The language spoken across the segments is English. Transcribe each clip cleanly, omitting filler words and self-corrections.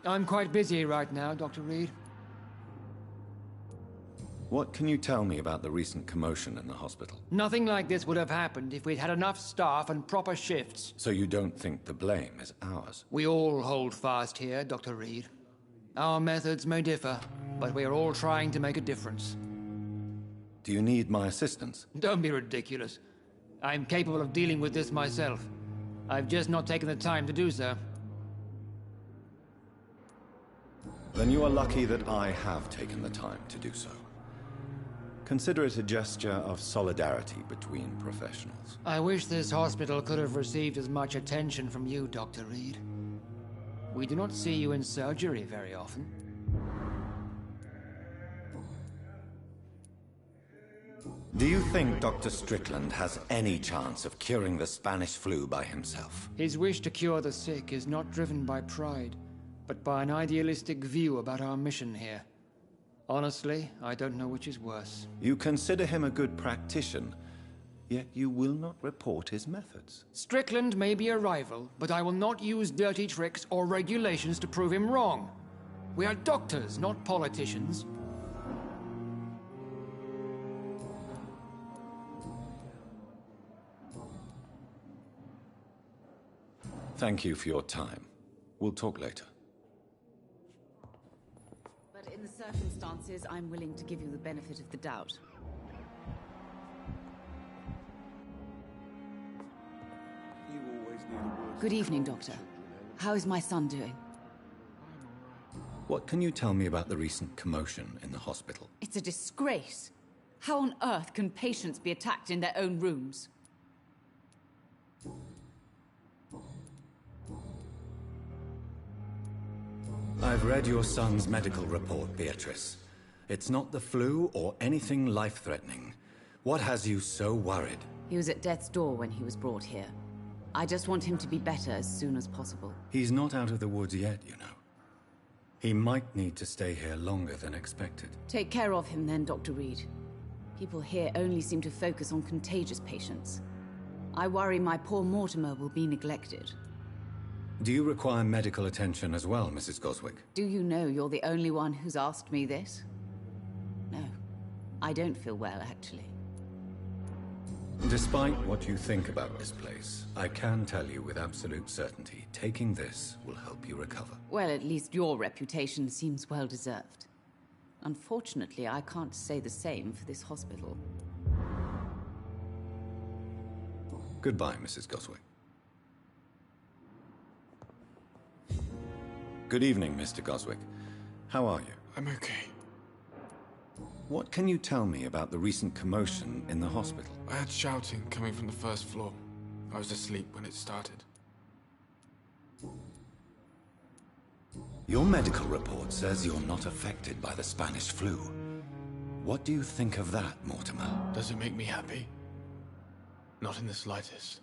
I'm quite busy right now, Dr. Reed. What can you tell me about the recent commotion in the hospital? Nothing like this would have happened if we'd had enough staff and proper shifts. So you don't think the blame is ours? We all hold fast here, Dr. Reed. Our methods may differ, but we are all trying to make a difference. Do you need my assistance? Don't be ridiculous. I'm capable of dealing with this myself. I've just not taken the time to do so. Then you are lucky that I have taken the time to do so. Consider it a gesture of solidarity between professionals. I wish this hospital could have received as much attention from you, Dr. Reed. We do not see you in surgery very often. Do you think Dr. Strickland has any chance of curing the Spanish flu by himself? His wish to cure the sick is not driven by pride, but by an idealistic view about our mission here. Honestly, I don't know which is worse. You consider him a good practitioner, yet you will not report his methods. Strickland may be a rival, but I will not use dirty tricks or regulations to prove him wrong. We are doctors, not politicians. Thank you for your time. We'll talk later. But in the circumstances, I'm willing to give you the benefit of the doubt. Good evening, Doctor. How is my son doing? What can you tell me about the recent commotion in the hospital? It's a disgrace. How on earth can patients be attacked in their own rooms? I've read your son's medical report, Beatrice. It's not the flu or anything life-threatening. What has you so worried? He was at death's door when he was brought here. I just want him to be better as soon as possible. He's not out of the woods yet, you know. He might need to stay here longer than expected. Take care of him then, Dr. Reed. People here only seem to focus on contagious patients. I worry my poor Mortimer will be neglected. Do you require medical attention as well, Mrs. Goswick? Do you know you're the only one who's asked me this? No, I don't feel well, actually. Despite what you think about this place, I can tell you with absolute certainty, taking this will help you recover. Well, at least your reputation seems well deserved. Unfortunately, I can't say the same for this hospital. Goodbye, Mrs. Goswick. Good evening, Mr. Goswick. How are you? I'm okay. What can you tell me about the recent commotion in the hospital? I had shouting coming from the first floor. I was asleep when it started. Your medical report says you're not affected by the Spanish flu. What do you think of that, Mortimer? Does it make me happy? Not in the slightest.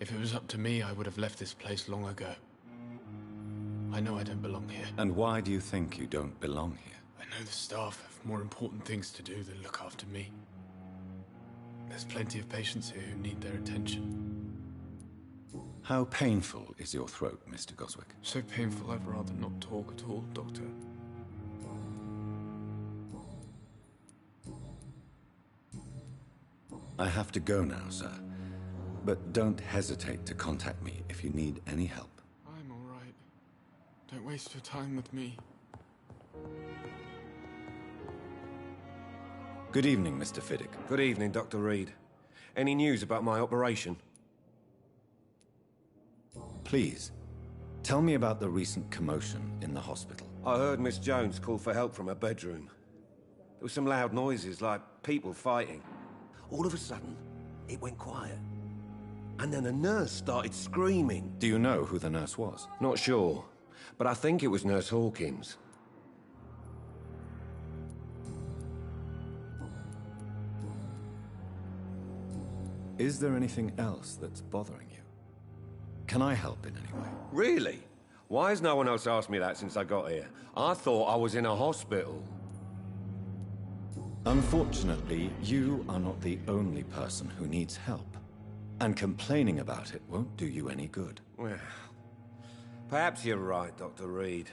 If it was up to me, I would have left this place long ago. I know I don't belong here. And why do you think you don't belong here? I know the staff have more important things to do than look after me. There's plenty of patients here who need their attention. How painful is your throat, Mr. Goswick? So painful I'd rather not talk at all, Doctor. I have to go now, sir. But don't hesitate to contact me if you need any help. I'm all right. Don't waste your time with me. Good evening, Mr. Fiddick. Good evening, Dr. Reed. Any news about my operation? Please, tell me about the recent commotion in the hospital. I heard Miss Jones call for help from her bedroom. There were some loud noises, like people fighting. All of a sudden, it went quiet. And then a nurse started screaming. Do you know who the nurse was? Not sure, but I think it was Nurse Hawkins. Is there anything else that's bothering you? Can I help in any way? Really? Why has no one else asked me that since I got here? I thought I was in a hospital. Unfortunately, you are not the only person who needs help. And complaining about it won't do you any good. Well, Perhaps you're right, Dr. Reed.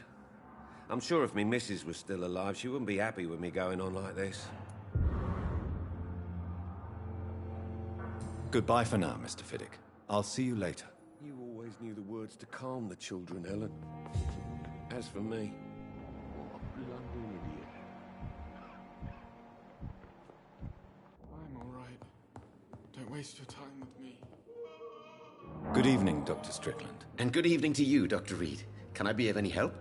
I'm sure if me missus was still alive, she wouldn't be happy with me going on like this. Goodbye for now, Mr. Fiddick. I'll see you later. You always knew the words to calm the children, Helen. As for me... I'm all right. Don't waste your time with me. Good evening, Dr. Strickland. And good evening to you, Dr. Reed. Can I be of any help?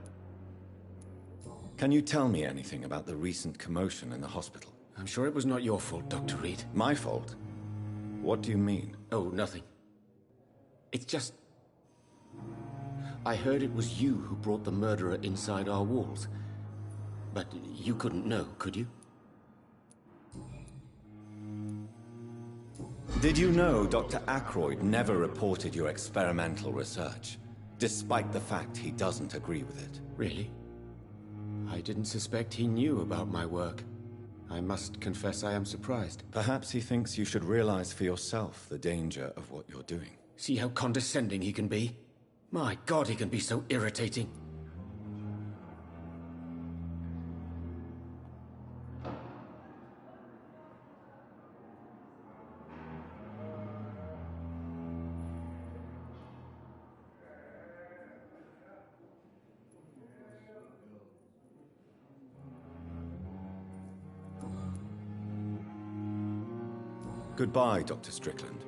Can you tell me anything about the recent commotion in the hospital? I'm sure it was not your fault, Dr. Reed. My fault? What do you mean? Oh, nothing. It's just... I heard it was you who brought the murderer inside our walls. But you couldn't know, could you? Did you know Dr. Ackroyd never reported your experimental research, despite the fact he doesn't agree with it? Really? I didn't suspect he knew about my work. I must confess I am surprised. Perhaps he thinks you should realize for yourself the danger of what you're doing. See how condescending he can be? My God, he can be so irritating. Goodbye, Dr. Strickland.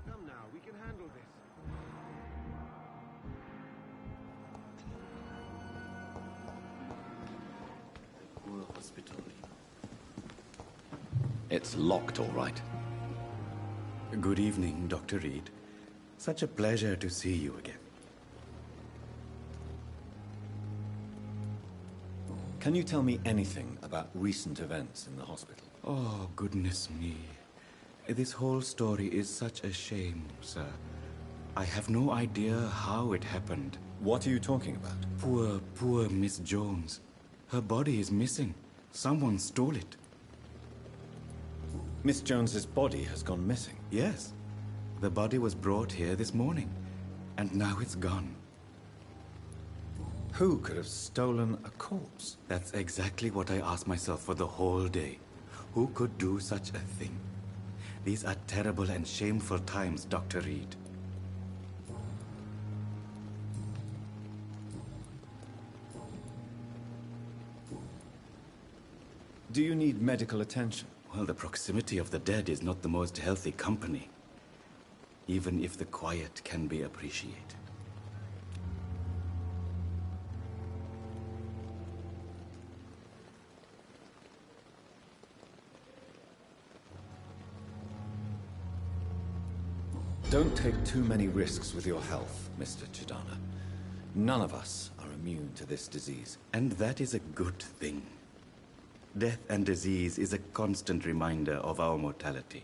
Come now, we can handle this. It's locked, all right. Good evening, Dr. Reed. Such a pleasure to see you again. Can you tell me anything about recent events in the hospital? Oh, goodness me. This whole story is such a shame, sir. I have no idea how it happened. What are you talking about? Poor Miss Jones. Her body is missing. Someone stole it. Miss Jones's body has gone missing. Yes. The body was brought here this morning, and now it's gone. Who could have stolen a corpse? That's exactly what I asked myself for the whole day. Who could do such a thing? These are terrible and shameful times, Dr. Reed. Do you need medical attention? Well, the proximity of the dead is not the most healthy company, even if the quiet can be appreciated. Don't take too many risks with your health, Mr. Chidana. None of us are immune to this disease. And that is a good thing. Death and disease is a constant reminder of our mortality.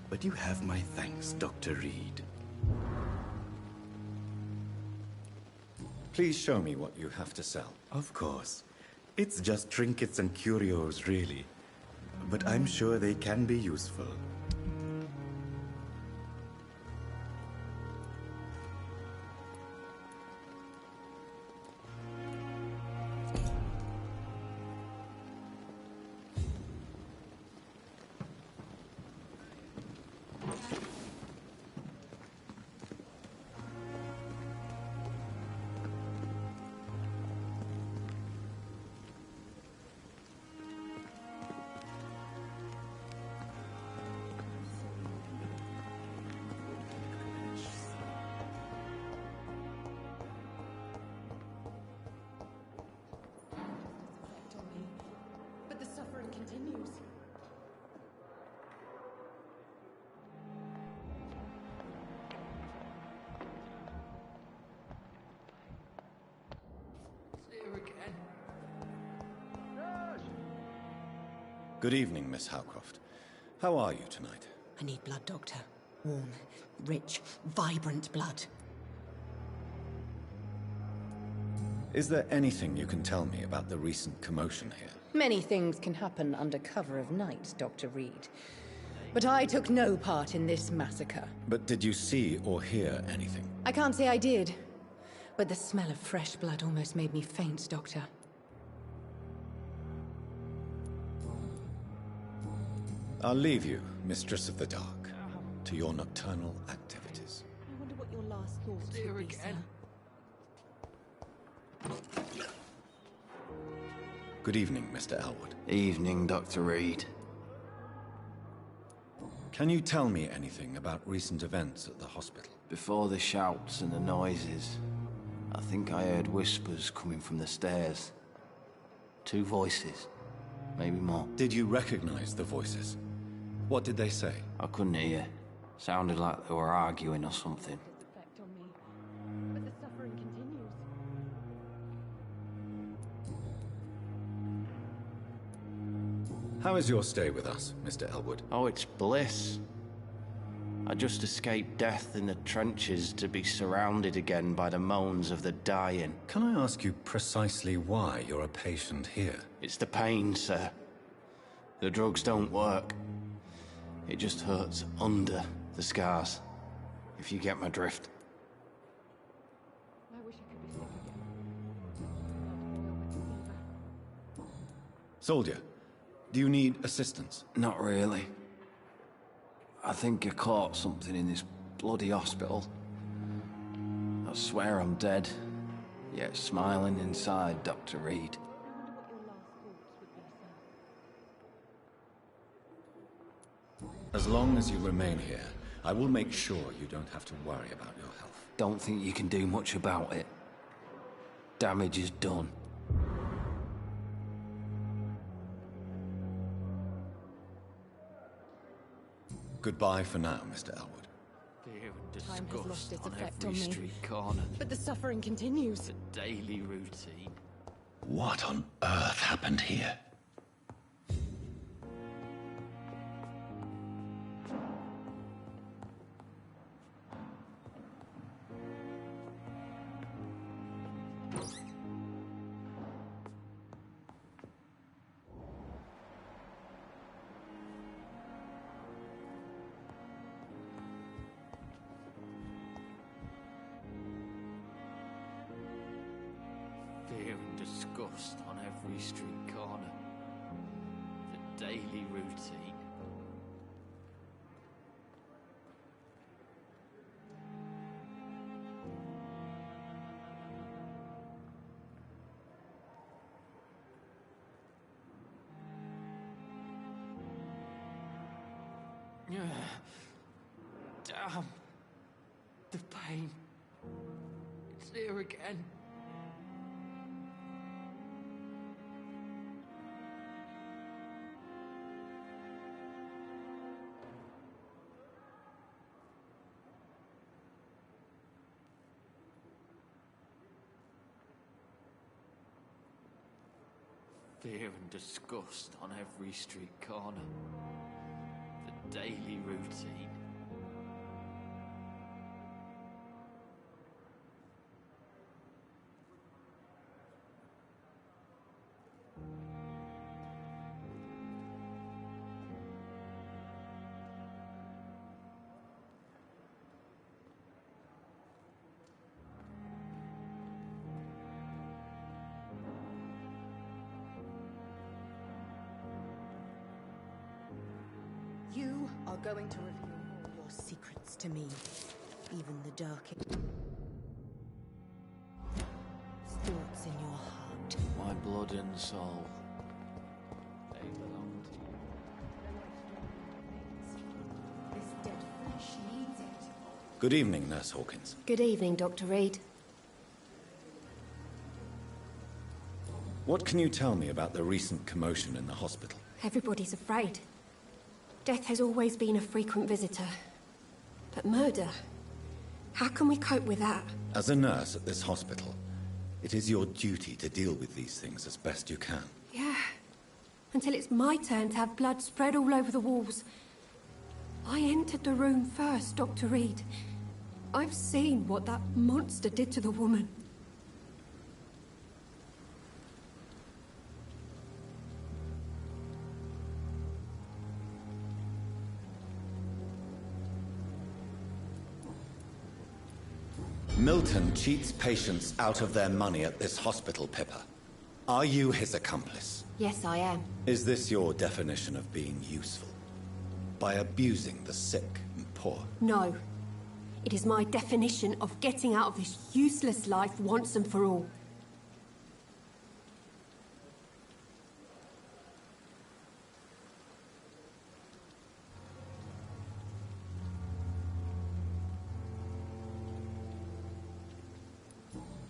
But you have my thanks, Dr. Reed. Please show me what you have to sell. Of course. It's just trinkets and curios, really. But I'm sure they can be useful. But the suffering continues. Good evening, Miss Howcroft. How are you tonight? I need blood, Doctor. Warm, rich, vibrant blood. Is there anything you can tell me about the recent commotion here? Many things can happen under cover of night, Dr. Reed. But I took no part in this massacre. But did you see or hear anything? I can't say I did. But the smell of fresh blood almost made me faint, Doctor. I'll leave you, Mistress of the Dark, to your nocturnal activities. I wonder what your last thoughts would be, sir. Good evening, Mr. Elwood. Evening, Dr. Reed. Can you tell me anything about recent events at the hospital? Before the shouts and the noises, I think I heard whispers coming from the stairs. 2 voices, maybe more. Did you recognize the voices? What did they say? I couldn't hear. Sounded like they were arguing or something. Effect on me. But the suffering continues. How is your stay with us, Mr. Elwood? Oh, it's bliss. I just escaped death in the trenches to be surrounded again by the moans of the dying. Can I ask you precisely why you're a patient here? It's the pain, sir. The drugs don't work. It just hurts under the scars, if you get my drift. I wish I could be sick again. Soldier, do you need assistance? Not really. I think I caught something in this bloody hospital. I swear I'm dead, yet smiling inside, Dr. Reed. As long as you remain here, I will make sure you don't have to worry about your health. Don't think you can do much about it. Damage is done. Goodbye for now, Mr. Elwood. Fear and Time has lost its disgust on effect every on me. street corner. But the suffering continues. It's a daily routine. What on earth happened here? Fear and disgust on every street corner. The daily routine. Damn. The pain. It's here again. Fear and disgust on every street corner. The daily routine. You are going to reveal all your secrets to me. Even the darkest thoughts in your heart. My blood and soul. They belong to you. This dead flesh needs it. Good evening, Nurse Hawkins. Good evening, Dr. Reed. What can you tell me about the recent commotion in the hospital? Everybody's afraid. Death has always been a frequent visitor. But murder? How can we cope with that? As a nurse at this hospital, it is your duty to deal with these things as best you can. Yeah. Until it's my turn to have blood spread all over the walls. I entered the room first, Dr. Reed. I've seen what that monster did to the woman. Milton cheats patients out of their money at this hospital, Pippa. Are you his accomplice? Yes, I am. Is this your definition of being useful? By abusing the sick and poor? No. It is my definition of getting out of this useless life once and for all.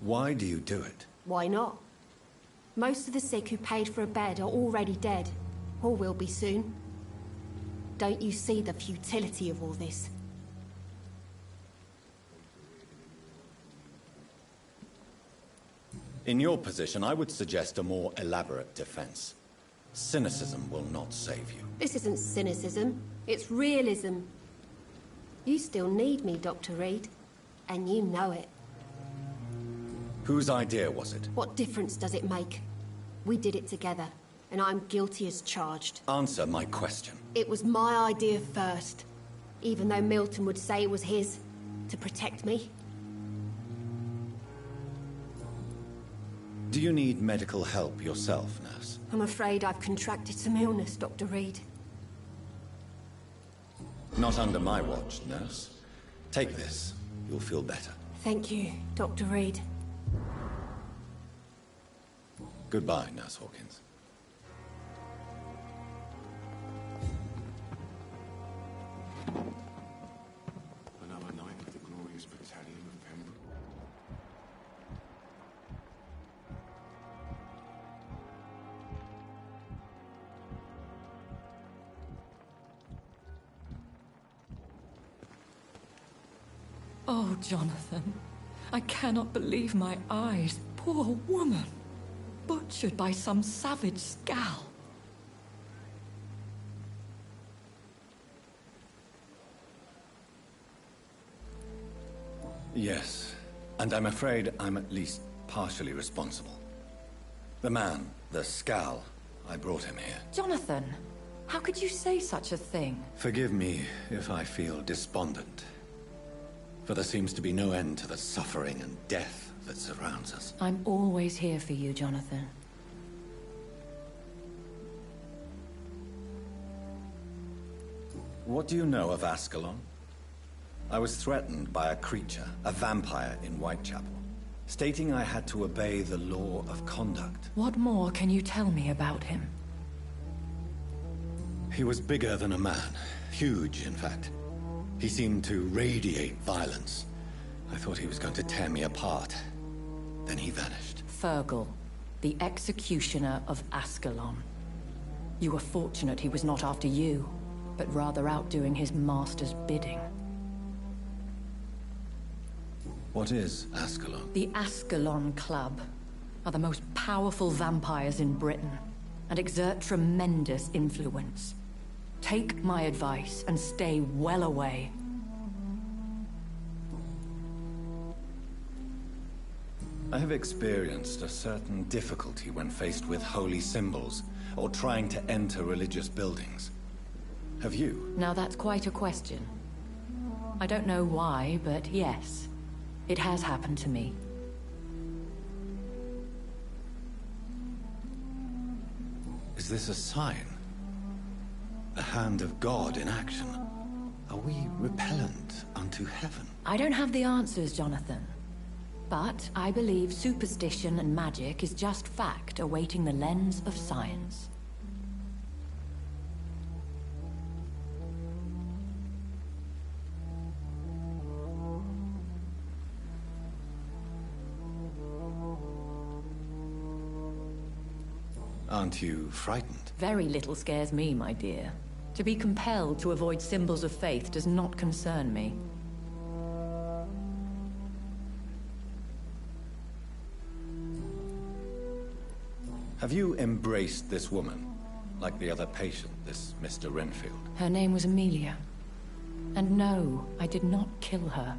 Why do you do it? Why not? Most of the sick who paid for a bed are already dead, or will be soon. Don't you see the futility of all this? In your position, I would suggest a more elaborate defense. Cynicism will not save you. This isn't cynicism, it's realism. You still need me, Dr. Reed, and you know it. Whose idea was it? What difference does it make? We did it together, and I'm guilty as charged. Answer my question. It was my idea first, even though Milton would say it was his, to protect me. Do you need medical help yourself, nurse? I'm afraid I've contracted some illness, Dr. Reed. Not under my watch, nurse. Take this. You'll feel better. Thank you, Dr. Reed. Goodbye, Nurse Hawkins. Another night of the glorious battalion of Pembroke. Oh, Jonathan. I cannot believe my eyes. Poor woman. Butchered by some savage scowl. Yes, and I'm afraid I'm at least partially responsible. The man, the scowl, I brought him here. Jonathan, how could you say such a thing? Forgive me if I feel despondent. For there seems to be no end to the suffering and death that surrounds us. I'm always here for you, Jonathan. What do you know of Ascalon? I was threatened by a creature, a vampire in Whitechapel, stating I had to obey the law of conduct. What more can you tell me about him? He was bigger than a man. Huge, in fact. He seemed to radiate violence. I thought he was going to tear me apart. Then he vanished. Fergal, the executioner of Ascalon. You were fortunate he was not after you, but rather out doing his master's bidding. What is Ascalon? The Ascalon Club are the most powerful vampires in Britain and exert tremendous influence. Take my advice and stay well away. I have experienced a certain difficulty when faced with holy symbols or trying to enter religious buildings. Have you? Now that's quite a question. I don't know why, but yes, it has happened to me. Is this a sign? The hand of God in action? Are we repellent unto heaven? I don't have the answers, Jonathan. But I believe superstition and magic is just fact awaiting the lens of science. Aren't you frightened? Very little scares me, my dear. To be compelled to avoid symbols of faith does not concern me. Have you embraced this woman, like the other patient, this Mr. Renfield? Her name was Amelia. And no, I did not kill her.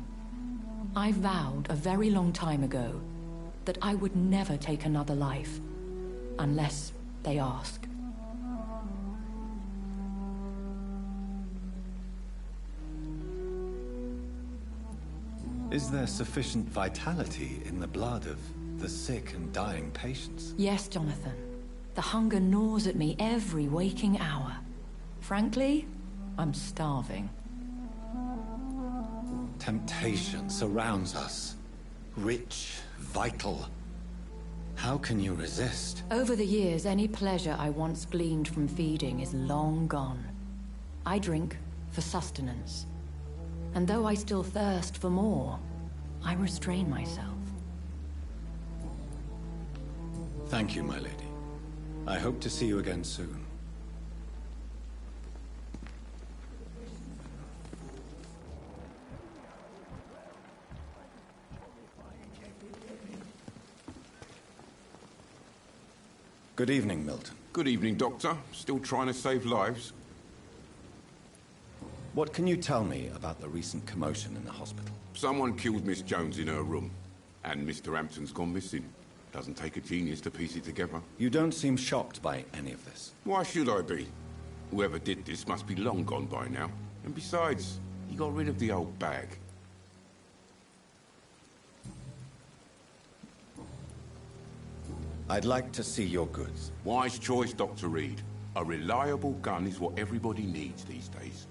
I vowed a very long time ago that I would never take another life, unless they ask. Is there sufficient vitality in the blood of the sick and dying patients? Yes, Jonathan. The hunger gnaws at me every waking hour. Frankly, I'm starving. Temptation surrounds us. Rich, vital. How can you resist? Over the years, any pleasure I once gleaned from feeding is long gone. I drink for sustenance. And though I still thirst for more, I restrain myself. Thank you, my lady. I hope to see you again soon. Good evening, Milton. Good evening, Doctor. Still trying to save lives? What can you tell me about the recent commotion in the hospital? Someone killed Miss Jones in her room, and Mr. Hampton's gone missing. Doesn't take a genius to piece it together. You don't seem shocked by any of this. Why should I be? Whoever did this must be long gone by now. And besides, he got rid of the old bag. I'd like to see your goods. Wise choice, Dr. Reed. A reliable gun is what everybody needs these days.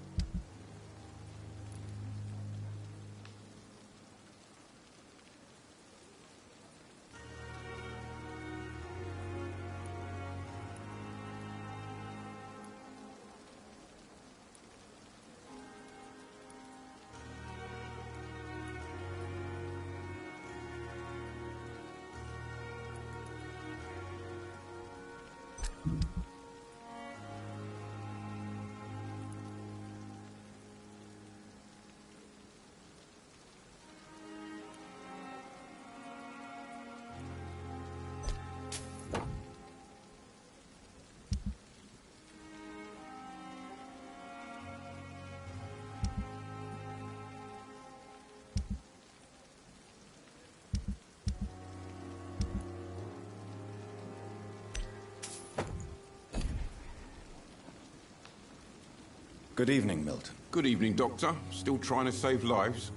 Good evening, Milton. Good evening, Doctor. Still trying to save lives?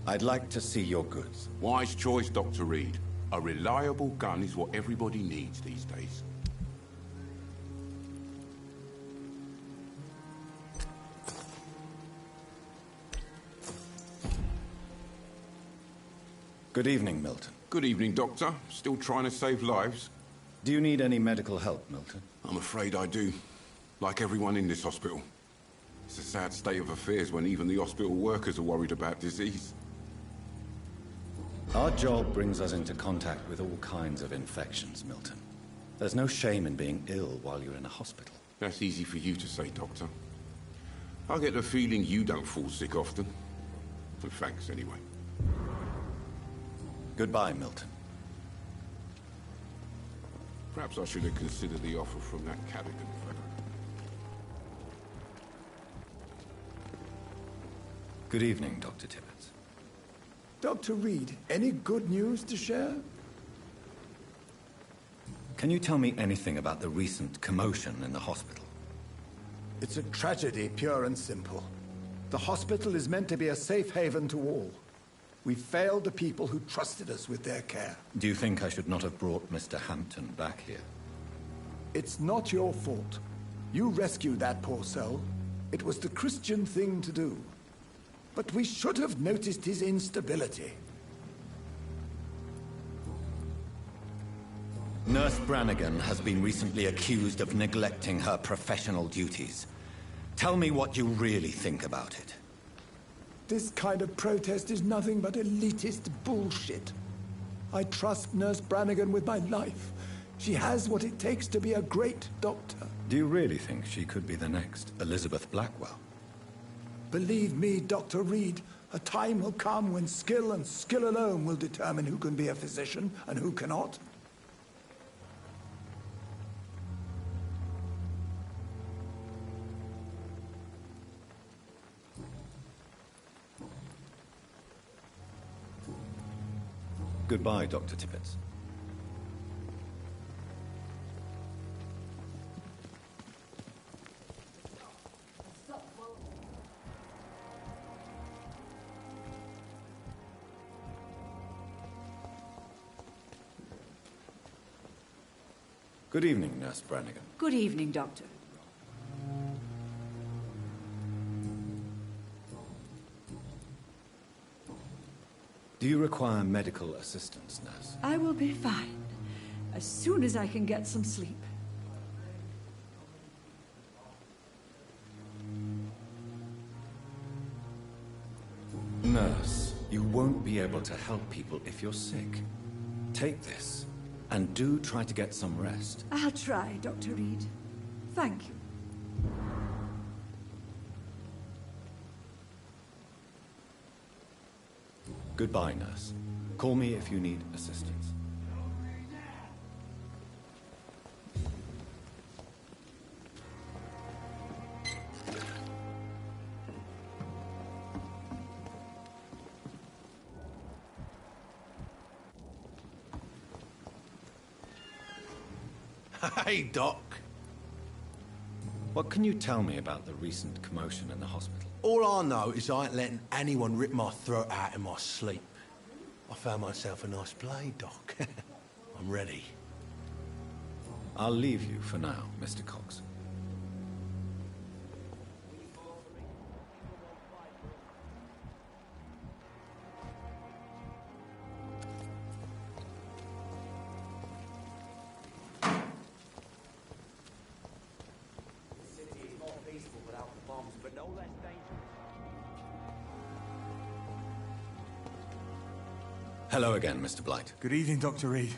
I'd like to see your goods. Wise choice, Dr. Reed. A reliable gun is what everybody needs these days. Good evening, Milton. Good evening, Doctor. Still trying to save lives? Do you need any medical help, Milton? I'm afraid I do. Like everyone in this hospital. It's a sad state of affairs when even the hospital workers are worried about disease. Our job brings us into contact with all kinds of infections, Milton. There's no shame in being ill while you're in a hospital. That's easy for you to say, Doctor. I get the feeling you don't fall sick often. But thanks, anyway. Goodbye, Milton. Perhaps I should have considered the offer from that Cadigan fellow. Good evening, Dr. Tibbets. Dr. Reed, any good news to share? Can you tell me anything about the recent commotion in the hospital? It's a tragedy, pure and simple. The hospital is meant to be a safe haven to all. We failed the people who trusted us with their care. Do you think I should not have brought Mr. Hampton back here? It's not your fault. You rescued that poor soul. It was the Christian thing to do. But we should have noticed his instability. Nurse Brannigan has been recently accused of neglecting her professional duties. Tell me what you really think about it. This kind of protest is nothing but elitist bullshit. I trust Nurse Brannigan with my life. She has what it takes to be a great doctor. Do you really think she could be the next Elizabeth Blackwell? Believe me, Dr. Reed, a time will come when skill and skill alone will determine who can be a physician and who cannot. Goodbye, Dr. Tibbets. Good evening, Nurse Brannigan. Good evening, Doctor. Do you require medical assistance, nurse? I will be fine, as soon as I can get some sleep. Nurse, you won't be able to help people if you're sick. Take this, and do try to get some rest. I'll try, Dr. Reed. Thank you. Goodbye, nurse. Call me if you need assistance. Hey, Doc. What can you tell me about the recent commotion in the hospital? All I know is I ain't letting anyone rip my throat out in my sleep. I found myself a nice blade, Doc. I'm ready. I'll leave you for now, Mr. Cox. Hello again, Mr. Blight. Good evening, Dr. Reed.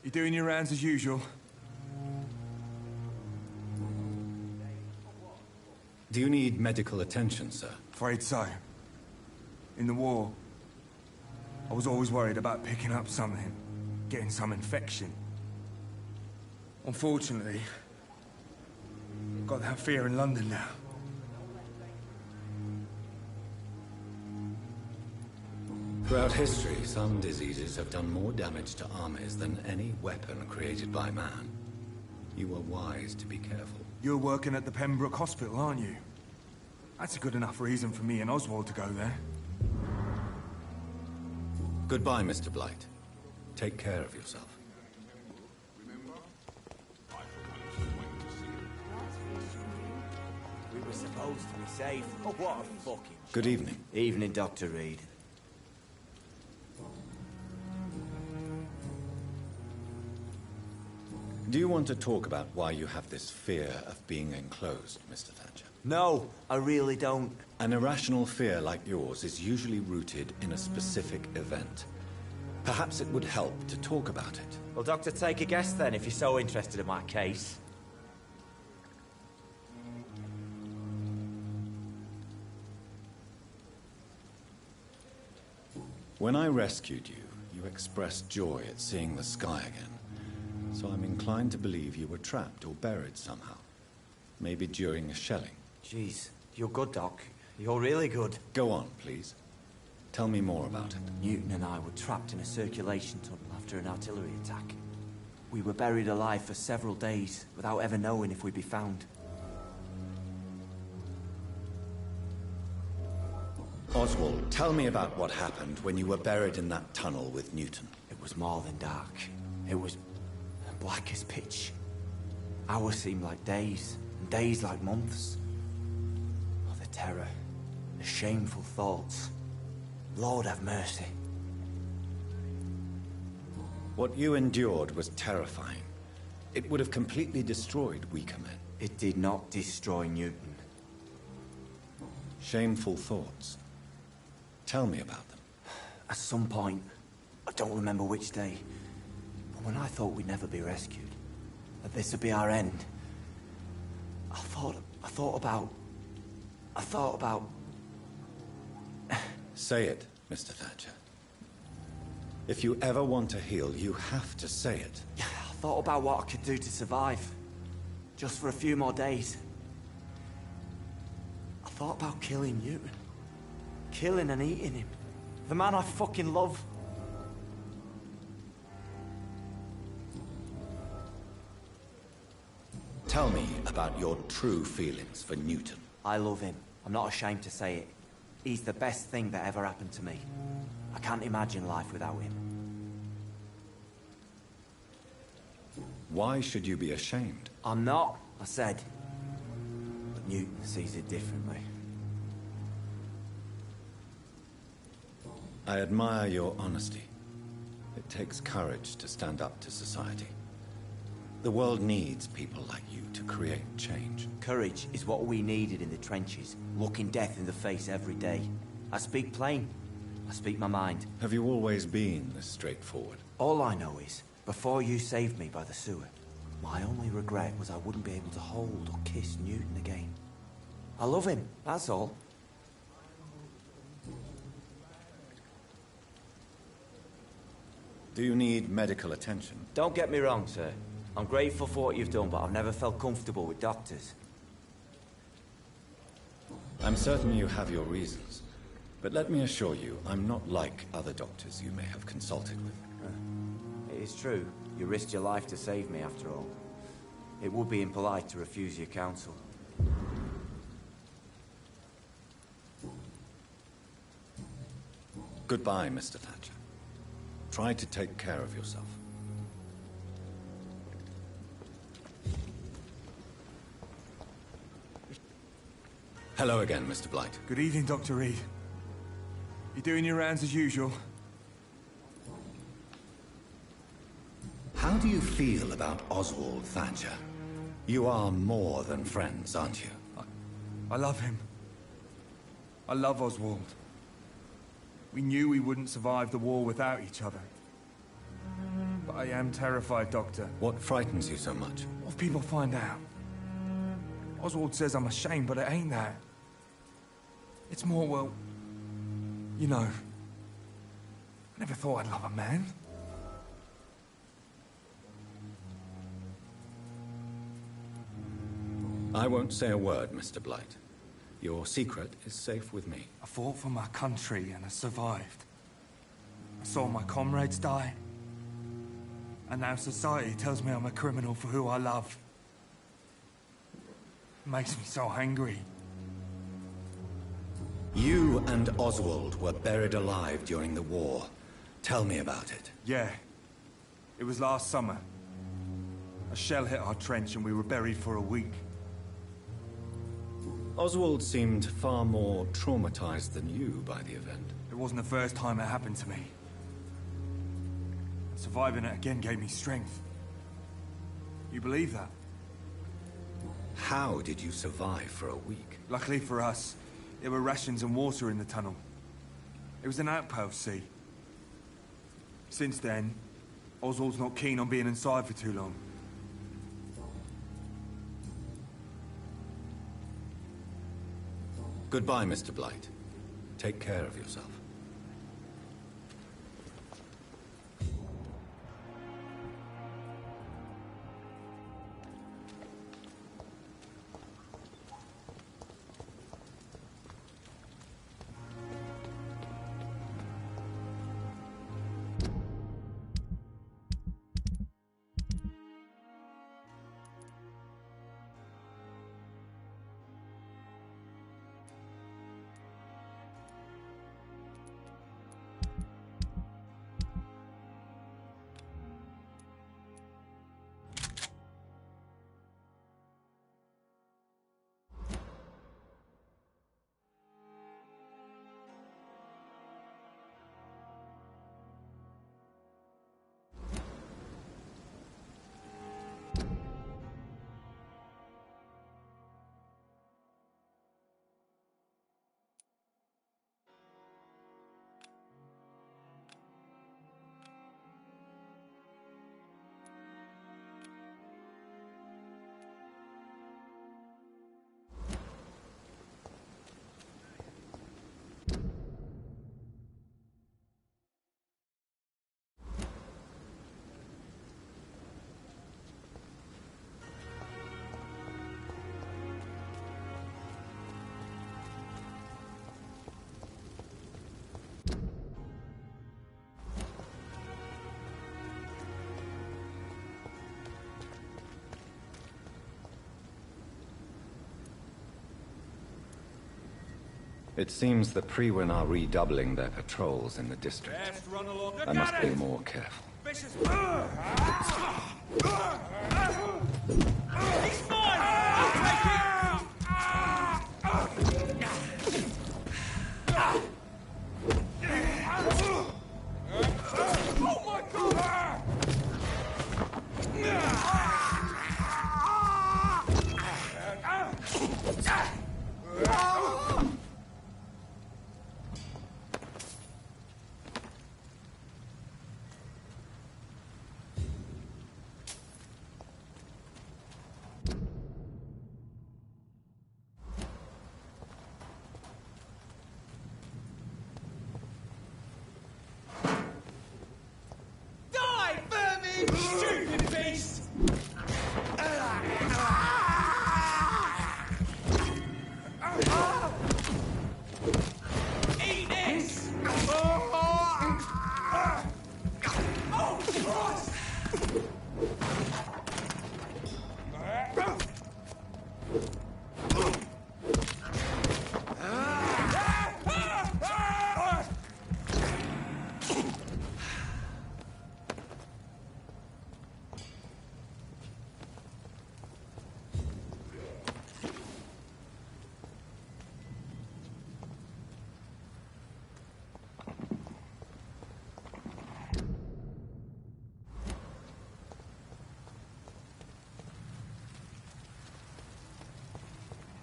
You doing your rounds as usual? Do you need medical attention, sir? Afraid so. In the war, I was always worried about picking up something, getting some infection. Unfortunately, I've got that fear in London now. Throughout history, some diseases have done more damage to armies than any weapon created by man. You were wise to be careful. You're working at the Pembroke Hospital, aren't you? That's a good enough reason for me and Oswald to go there. Goodbye, Mr. Blight. Take care of yourself. We were supposed to be safe. Oh, what a fucking... Good evening. Evening, Dr. Reed. Do you want to talk about why you have this fear of being enclosed, Mr. Thatcher? No, I really don't. An irrational fear like yours is usually rooted in a specific event. Perhaps it would help to talk about it. Well, Doctor, take a guess then, if you're so interested in my case. When I rescued you, you expressed joy at seeing the sky again. So I'm inclined to believe you were trapped or buried somehow. Maybe during a shelling. Jeez, you're good, Doc. You're really good. Go on, please. Tell me more about it. Newton and I were trapped in a circulation tunnel after an artillery attack. We were buried alive for several days without ever knowing if we'd be found. Oswald, tell me about what happened when you were buried in that tunnel with Newton. It was more than dark. It was black as pitch. Hours seemed like days, and days like months. Oh, the terror, the shameful thoughts. Lord have mercy. What you endured was terrifying. It would have completely destroyed weaker men. It did not destroy Newton. Shameful thoughts. Tell me about them. At some point, I don't remember which day, but when I thought we'd never be rescued, that this would be our end, I thought about... Say it, Mr. Thatcher. If you ever want to heal, you have to say it. I thought about what I could do to survive. Just for a few more days. I thought about killing Newton. Killing and eating him. The man I fucking love. Tell me about your true feelings for Newton. I love him. I'm not ashamed to say it. He's the best thing that ever happened to me. I can't imagine life without him. Why should you be ashamed? I'm not, I said. But Newton sees it differently. I admire your honesty. It takes courage to stand up to society. The world needs people like you to create change. Courage is what we needed in the trenches, looking death in the face every day. I speak plain. I speak my mind. Have you always been this straightforward? All I know is, before you saved me by the sewer, my only regret was I wouldn't be able to hold or kiss Newton again. I love him, that's all. Do you need medical attention? Don't get me wrong, sir. I'm grateful for what you've done, but I've never felt comfortable with doctors. I'm certain you have your reasons. But let me assure you, I'm not like other doctors you may have consulted with. It is true. You risked your life to save me, after all. It would be impolite to refuse your counsel. Goodbye, Mr. Thatcher. Try to take care of yourself. Hello again, Mr. Blight. Good evening, Dr. Reed. You doing your rounds as usual? How do you feel about Oswald Thatcher? You are more than friends, aren't you? I love him. I love Oswald. We knew we wouldn't survive the war without each other. But I am terrified, Doctor. What frightens you so much? What if people find out? Oswald says I'm ashamed, but it ain't that. It's more, well, you know, I never thought I'd love a man. I won't say a word, Mr. Blight. Your secret is safe with me. I fought for my country and I survived. I saw my comrades die. And now society tells me I'm a criminal for who I love. It makes me so angry. You and Oswald were buried alive during the war. Tell me about it. Yeah. It was last summer. A shell hit our trench and we were buried for a week. Oswald seemed far more traumatized than you by the event. It wasn't the first time it happened to me. Surviving it again gave me strength. You believe that? How did you survive for a week? Luckily for us, there were rations and water in the tunnel. It was an outpost, see? Since then, Oswald's not keen on being inside for too long. Goodbye, Mr. Blight. Take care of yourself. It seems the Freewen are redoubling their patrols in the district. I must be more careful. vicious. He's mine! I'll take it! Oh my God! Die, vermin! Stupid beast! Eat this! Oh, Christ!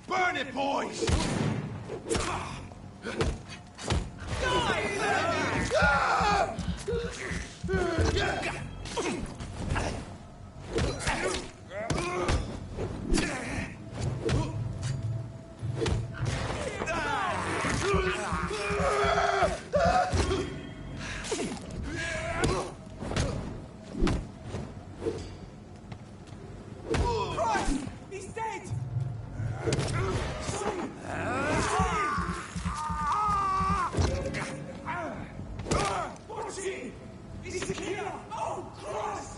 Burn it, boys! Christ! He's dead! Watch it! He's the killer! Oh, Christ!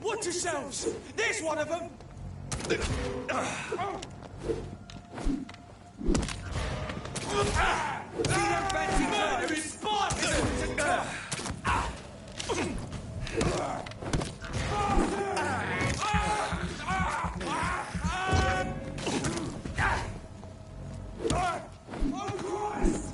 Watch yourselves! There's one of them! See them fancy murderers? Spartans! Oh, Christ!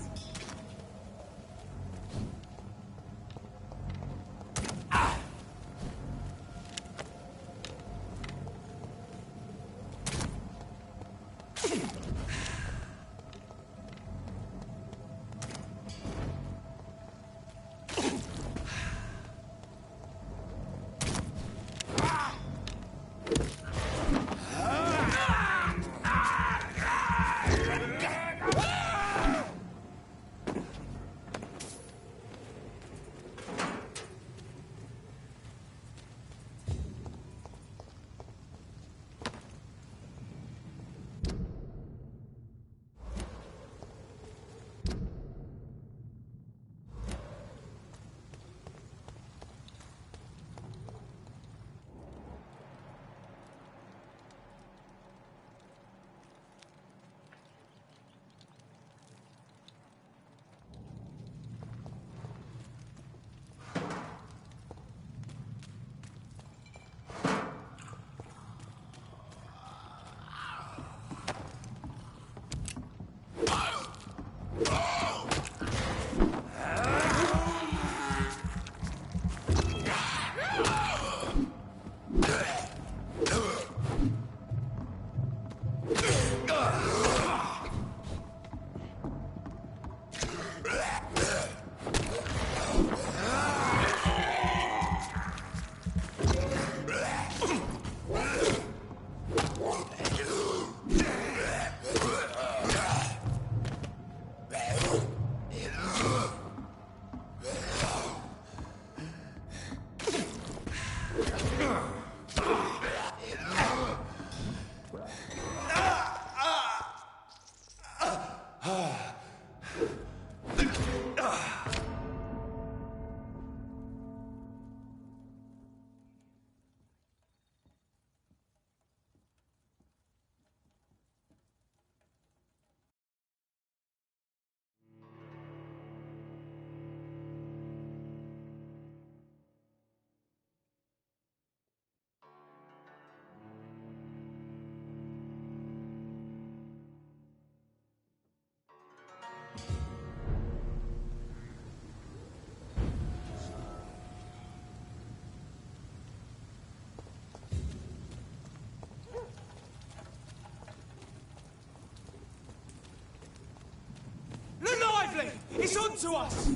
quickly! It's on to us!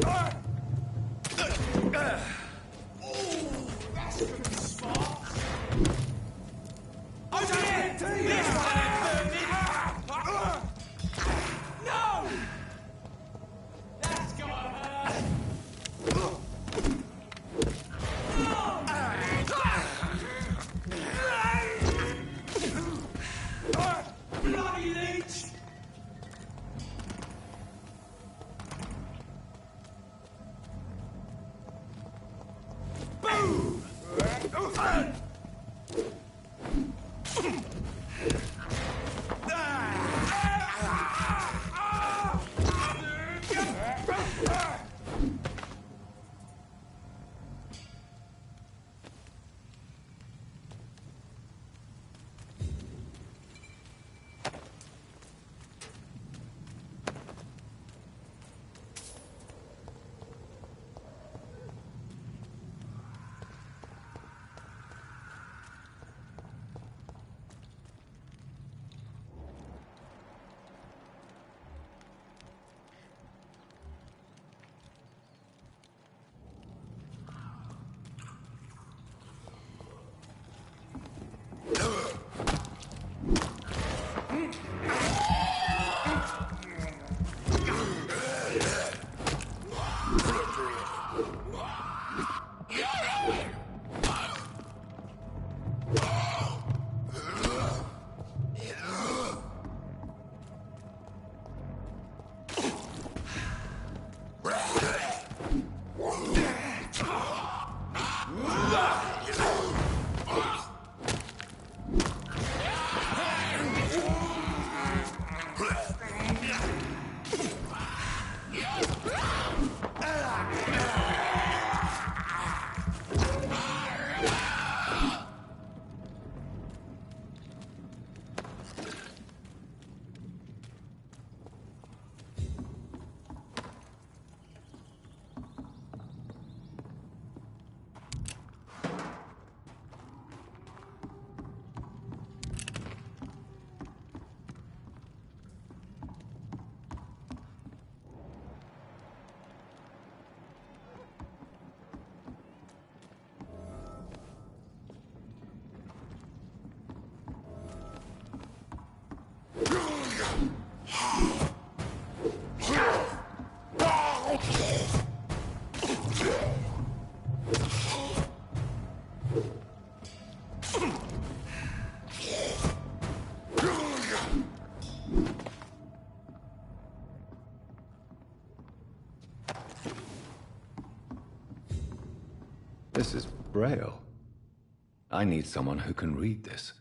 Oh, that's gonna be smart. Over here! This one! No! That's gotta hurt! Bloody leech! Boom! This is Braille. I need someone who can read this.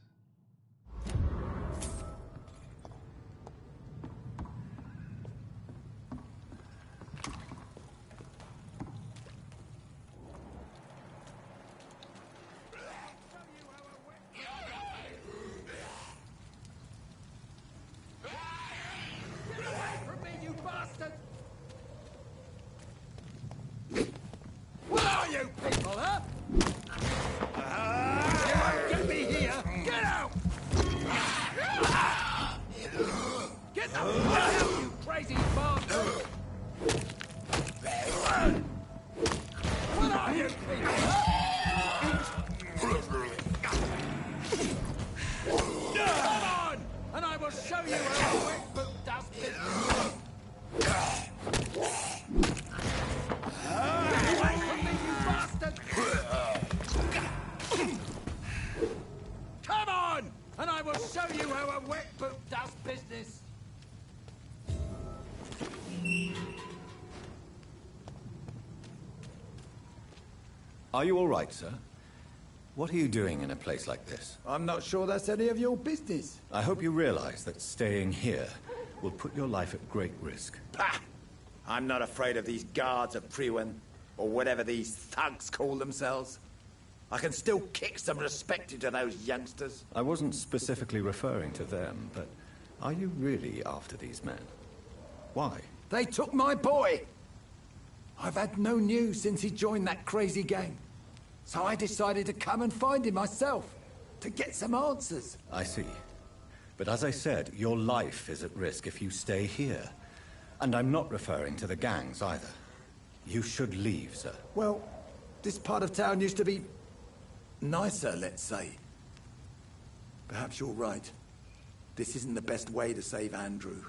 Are you all right, sir? What are you doing in a place like this? I'm not sure that's any of your business. I hope you realize that staying here will put your life at great risk. Pah! I'm not afraid of these guards of Priwen, or whatever these thugs call themselves. I can still kick some respect into those youngsters. I wasn't specifically referring to them, but are you really after these men? Why? They took my boy! I've had no news since he joined that crazy gang. So I decided to come and find him myself, to get some answers. I see. But as I said, your life is at risk if you stay here. And I'm not referring to the gangs either. You should leave, sir. Well, this part of town used to be nicer, let's say. Perhaps you're right. This isn't the best way to save Andrew.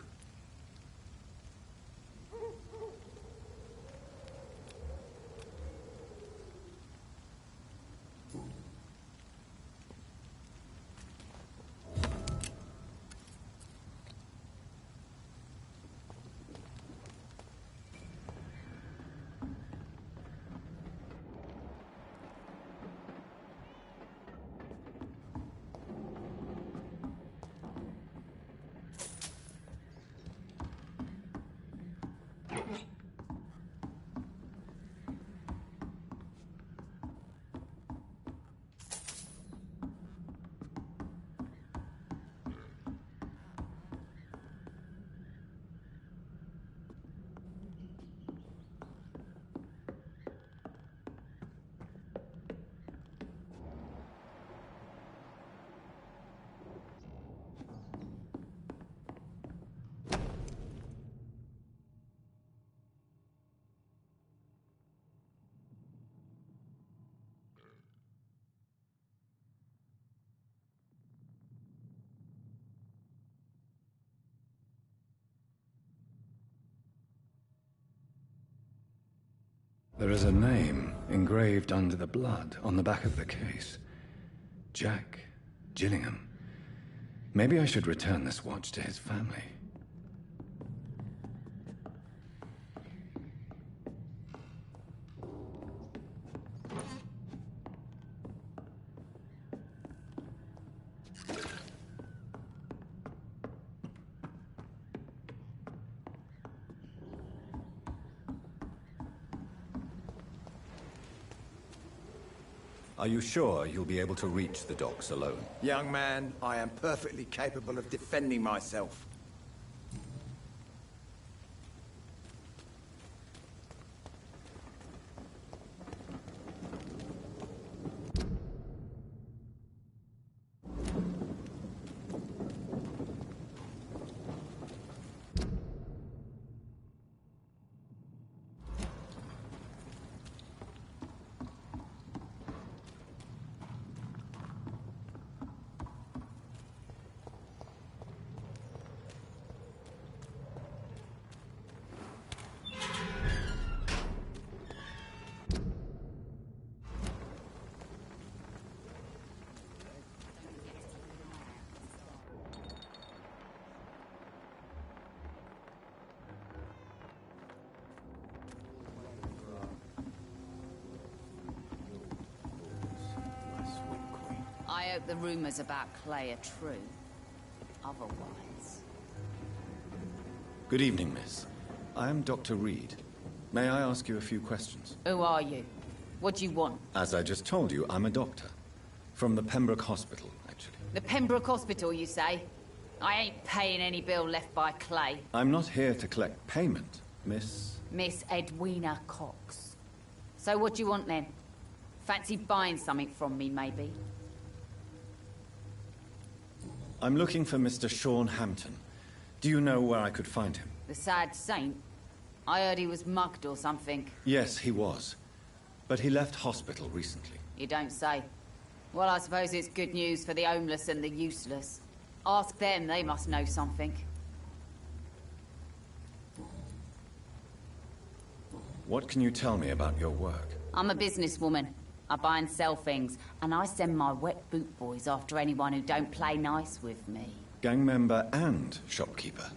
There is a name engraved under the blood on the back of the case. Jack Gillingham. Maybe I should return this watch to his family. Are you sure you'll be able to reach the docks alone? Young man, I am perfectly capable of defending myself. I hope the rumors about Clay are true. Otherwise... Good evening, miss. I am Dr. Reed. May I ask you a few questions? Who are you? What do you want? As I just told you, I'm a doctor. From the Pembroke Hospital, actually. The Pembroke Hospital, you say? I ain't paying any bill left by Clay. I'm not here to collect payment, miss... Miss Edwina Cox. So what do you want, then? Fancy buying something from me, maybe? I'm looking for Mr. Sean Hampton. Do you know where I could find him? The sad saint? I heard he was mugged or something. Yes, he was. But he left hospital recently. You don't say. Well, I suppose it's good news for the homeless and the useless. Ask them, they must know something. What can you tell me about your work? I'm a businesswoman. I buy and sell things, and I send my wet boot boys after anyone who don't play nice with me. Gang member and shopkeeper.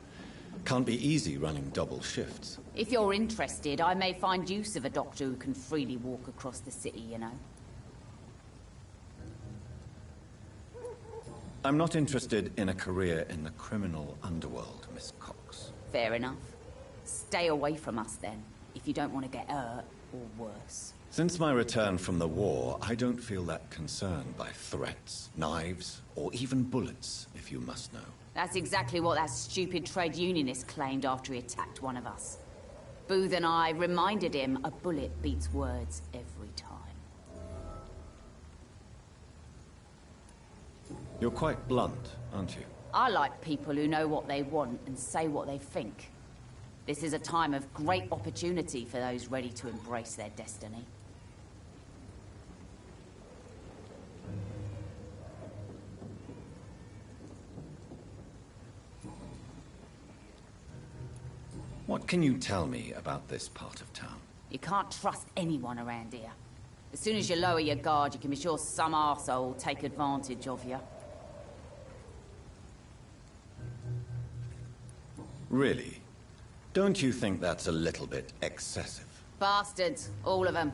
Can't be easy running double shifts. If you're interested, I may find use of a doctor who can freely walk across the city, you know. I'm not interested in a career in the criminal underworld, Miss Cox. Fair enough. Stay away from us, then, if you don't want to get hurt, or worse. Since my return from the war, I don't feel that concerned by threats, knives, or even bullets, if you must know. That's exactly what that stupid trade unionist claimed after he attacked one of us. Booth and I reminded him a bullet beats words every time. You're quite blunt, aren't you? I like people who know what they want and say what they think. This is a time of great opportunity for those ready to embrace their destiny. What can you tell me about this part of town? You can't trust anyone around here. As soon as you lower your guard, you can be sure some arsehole will take advantage of you. Really? Don't you think that's a little bit excessive? Bastards, all of them.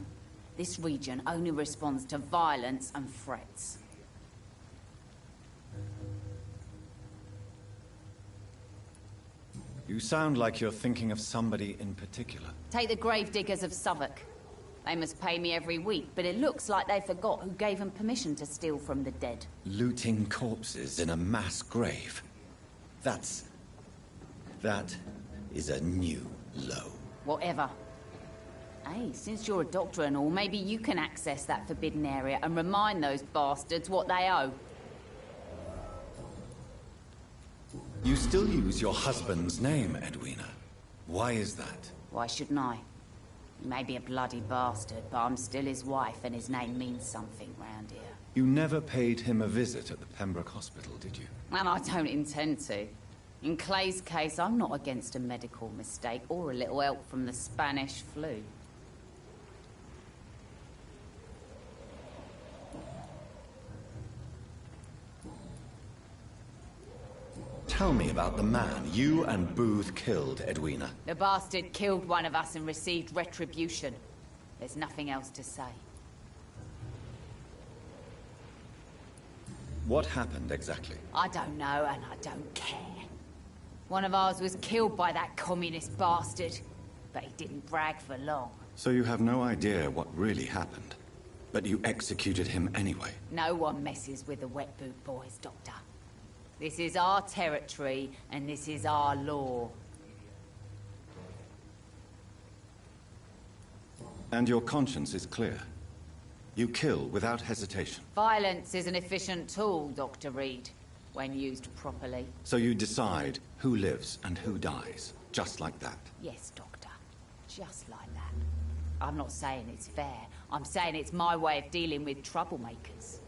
This region only responds to violence and threats. You sound like you're thinking of somebody in particular. Take the gravediggers of Southwark. They must pay me every week, but it looks like they forgot who gave them permission to steal from the dead. Looting corpses in a mass grave. That is a new low. Whatever. Hey, since you're a doctor and all, maybe you can access that forbidden area and remind those bastards what they owe. You still use your husband's name, Edwina. Why is that? Why shouldn't I? He may be a bloody bastard, but I'm still his wife and his name means something round here. You never paid him a visit at the Pembroke Hospital, did you? And I don't intend to. In Clay's case, I'm not against a medical mistake or a little help from the Spanish flu. Tell me about the man you and Booth killed, Edwina. The bastard killed one of us and received retribution. There's nothing else to say. What happened exactly? I don't know, and I don't care. One of ours was killed by that communist bastard, but he didn't brag for long. So you have no idea what really happened, but you executed him anyway. No one messes with the Wet Boot Boys, Doctor. This is our territory, and this is our law. And your conscience is clear. You kill without hesitation. Violence is an efficient tool, Dr. Reed, when used properly. So you decide who lives and who dies, just like that. Yes, Doctor. Just like that. I'm not saying it's fair. I'm saying it's my way of dealing with troublemakers.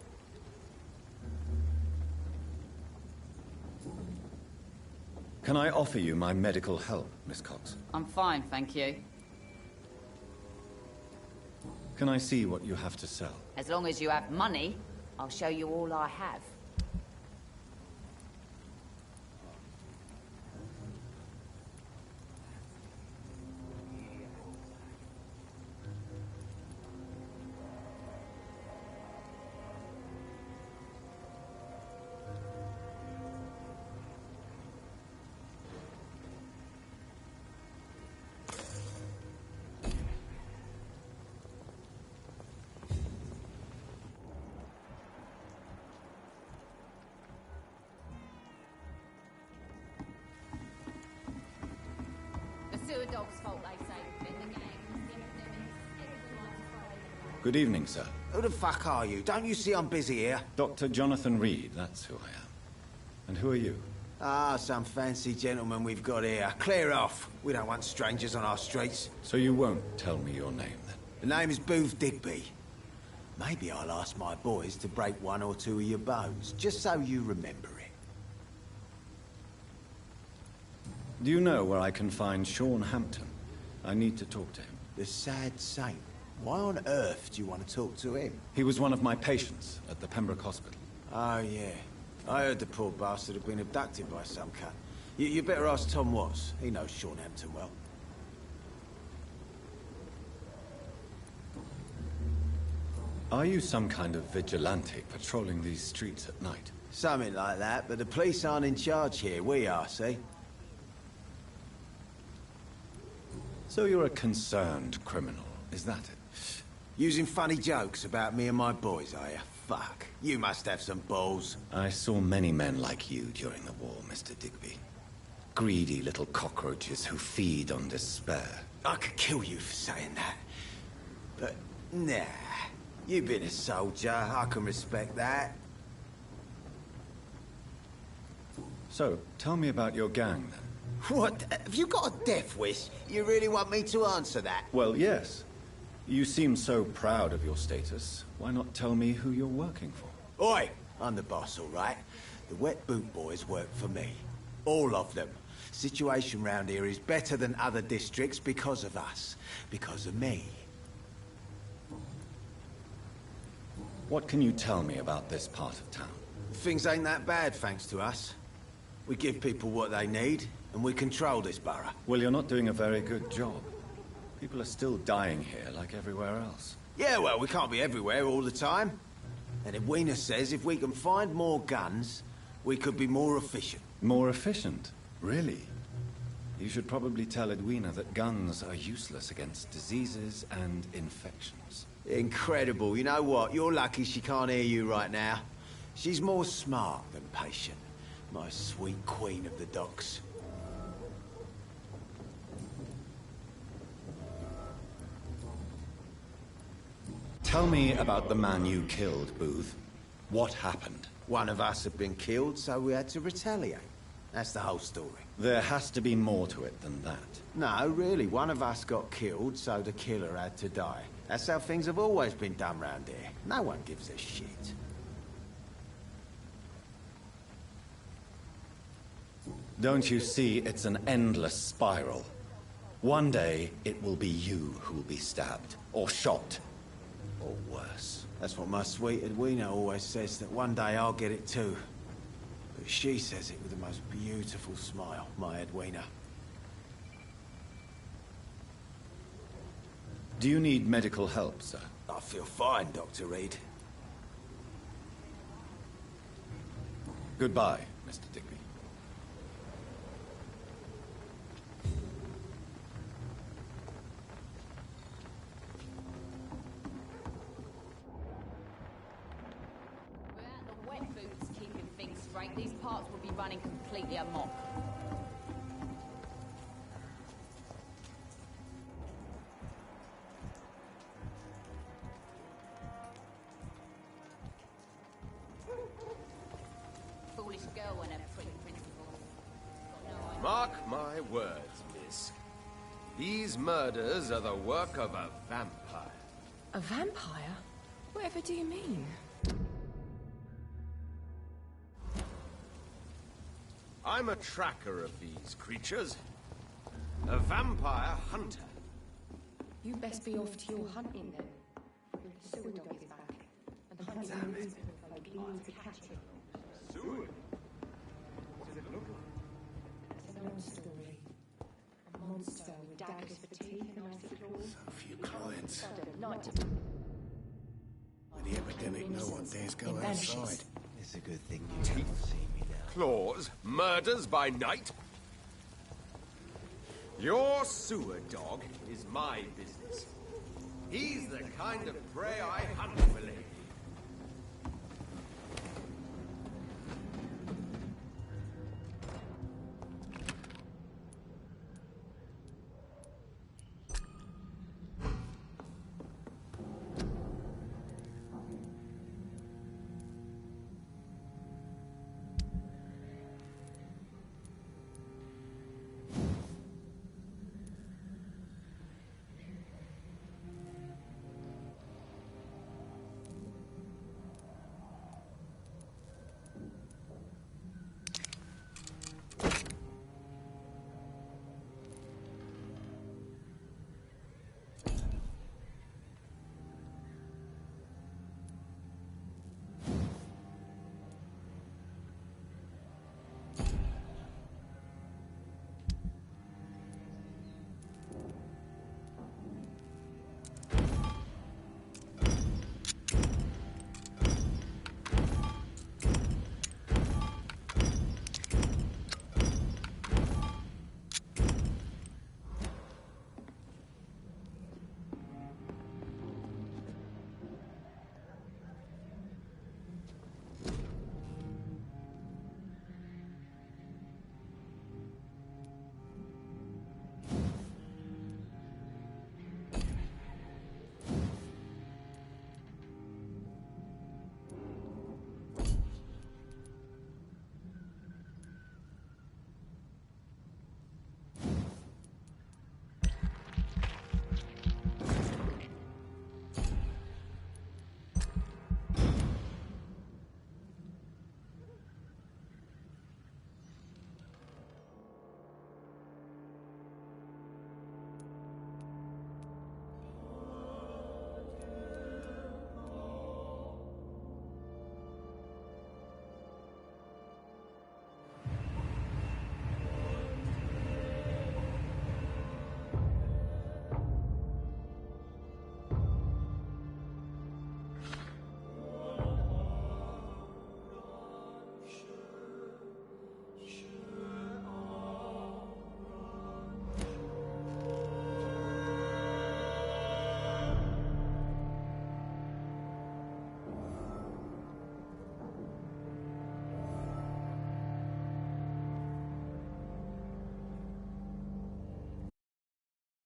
Can I offer you my medical help, Miss Cox? I'm fine, thank you. Can I see what you have to sell? As long as you have money, I'll show you all I have. Good evening, sir. Who the fuck are you? Don't you see I'm busy here? Dr. Jonathan Reed, that's who I am. And who are you? Ah, some fancy gentleman we've got here. Clear off. We don't want strangers on our streets. So you won't tell me your name, then? The name is Booth Digby. Maybe I'll ask my boys to break one or two of your bones, just so you remember it. Do you know where I can find Sean Hampton? I need to talk to him. The sad saint. Why on earth do you want to talk to him? He was one of my patients at the Pembroke Hospital. Oh, yeah. I heard the poor bastard had been abducted by some cut. You better ask Tom Watts. He knows Sean Hampton well. Are you some kind of vigilante patrolling these streets at night? Something like that, but the police aren't in charge here. We are, see? So you're a concerned criminal, is that it? Using funny jokes about me and my boys, are you? Fuck. You must have some balls. I saw many men like you during the war, Mr. Digby. Greedy little cockroaches who feed on despair. I could kill you for saying that. But, nah. You've been a soldier. I can respect that. So, tell me about your gang, then. What? Have you got a death wish? You really want me to answer that? Well, yes. You seem so proud of your status. Why not tell me who you're working for? Oi! I'm the boss, all right? The Wet Boot Boys work for me. All of them. Situation round here is better than other districts because of us. Because of me. What can you tell me about this part of town? Things ain't that bad, thanks to us. We give people what they need, and we control this borough. Well, you're not doing a very good job. People are still dying here, like everywhere else. Yeah, well, we can't be everywhere all the time. And Edwina says if we can find more guns, we could be more efficient. More efficient? Really? You should probably tell Edwina that guns are useless against diseases and infections. Incredible. You know what? You're lucky she can't hear you right now. She's more smart than patient. My sweet queen of the docks. Tell me about the man you killed, Booth. What happened? One of us had been killed, so we had to retaliate. That's the whole story. There has to be more to it than that. No, really. One of us got killed, so the killer had to die. That's how things have always been done round here. No one gives a shit. Don't you see it's an endless spiral? One day, it will be you who will be stabbed, or shot, or worse. That's what my sweet Edwina always says, that one day I'll get it too. But she says it with the most beautiful smile, my Edwina. Do you need medical help, sir? I feel fine, Dr. Reed. Goodbye, Mr. Digby. These parts would be running completely amok. Foolish girl and her pretty principal. Mark my words, miss. These murders are the work of a vampire. A vampire? Whatever do you mean? I'm a tracker of these creatures. A vampire hunter. You best be off to your hunting then. The sewer dog is back. And hunting moves like you need to catch it. Sewer? It's an old story. A monster with daggers for teeth and icy claws. So few clients. Night. With the epidemic, no one dares go outside. It's a good thing you can't see me now. Claws, murders by night. Your sewer dog is my business. He's the kind of prey I hunt for ladies.